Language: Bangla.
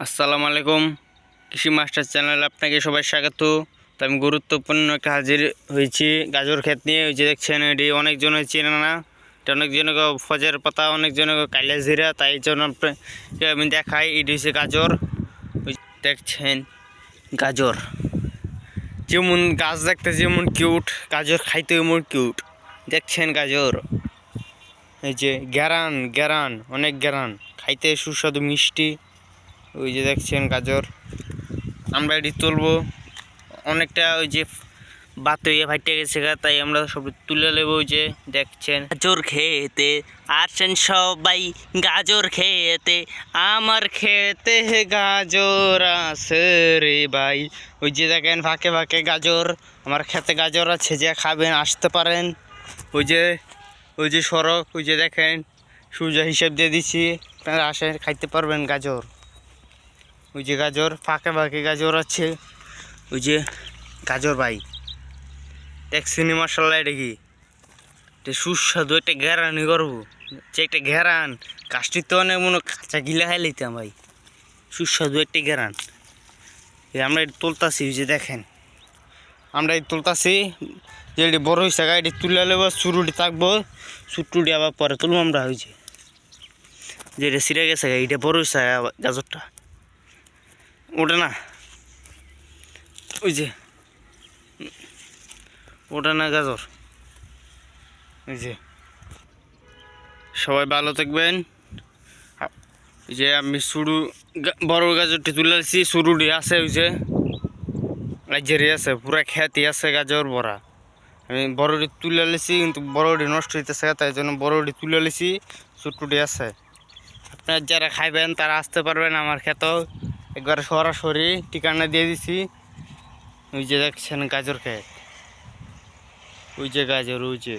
আসসালামু আলাইকুম, কৃষি মাস্টার চ্যানেলে আপনাকে সবাই স্বাগত। তো আমি গুরুত্বপূর্ণ একটা হাজির হয়েছি গাজর ক্ষেত নিয়ে। ওই যে দেখছেন, এটি অনেকজনের চেনে না, এটা অনেকজনকে ফজের পাতা, অনেকজনকে কাইলা জিরা, তাই জন্য আমি দেখাই। এটি হচ্ছে গাজর। ওই দেখছেন গাজর, যেমন গাছ দেখতে যেমন কিউট, গাজর খাইতে এমন কিউট। দেখছেন গাজর, এই যে গ্যারান গ্যারান, অনেক গ্যারান, খাইতে সুস্বাদু মিষ্টি। ওই যে দেখছেন গাজর, আমরা এটি তুলবো। অনেকটা ওই যে বাত হয়ে ফাইটে গেছে, তাই আমরা সব তুলে নেবো। ওই যে দেখছেন গাজর খেতে আসেন সবাই, গাজর খেতে, আমার খেতে গাজর আছে রে ভাই। ওই যে দেখেন ফাঁকে ফাঁকে গাজর, আমার খেতে গাজর আছে, যে খাবেন আসতে পারেন। ওই যে সড়ক, ওই যে দেখেন সোজা হিসাব দিয়ে দিচ্ছি, আপনারা আসেন খাইতে পারবেন গাজর। ওই যে গাজর, ফাঁকে ফাঁকে গাজর আছে। ওই যে গাজর ভাই দেখছেন, মাসাল্লাহ এটা কি এটা সুস্বাদু একটা ঘেরানি করবো, যে একটা ঘেরান কাশটি তো অনেক মনে কাঁচা গিলা খাই লইতাম ভাই। সুস্বাদু একটা ঘেরান, আমরা এটা তুলতাছি। ওই যে দেখেন আমরা এই তুলতাছি, যে এটি বড় হয়েছে এটি তুলে নেবো, চুরুটি থাকবো, চুটুটি আবার পরে তুলবো আমরা। ওই যে এটা ছিঁড়ে গেছে, এইটা বড় হয়েছে গাজরটা, ওটা না, ওই যে ওটা না গাজর। এই যে সবাই ভালো থাকবেন। এই যে আমি বড় গাজরটি তুলে আসছি, শুরুটি আছে, ওই যে গাজরি আছে, পুরা খ্যাতি আছে গাজর ভরা। আমি বড়টি তুলে আলেছি, কিন্তু বড়টি নষ্ট হইতেছে, তাই জন্য বড়টি তুলে আলেছি, ছোট্টটি আছে। আপনার যারা খাইবেন তারা আসতে পারবেন আমার খেতেও, একবার সরাসরি ঠিকানা দিয়ে দিছি। ওই যে দেখছেন গাজর ক্ষেত, ওই যে গাজর, ওই যে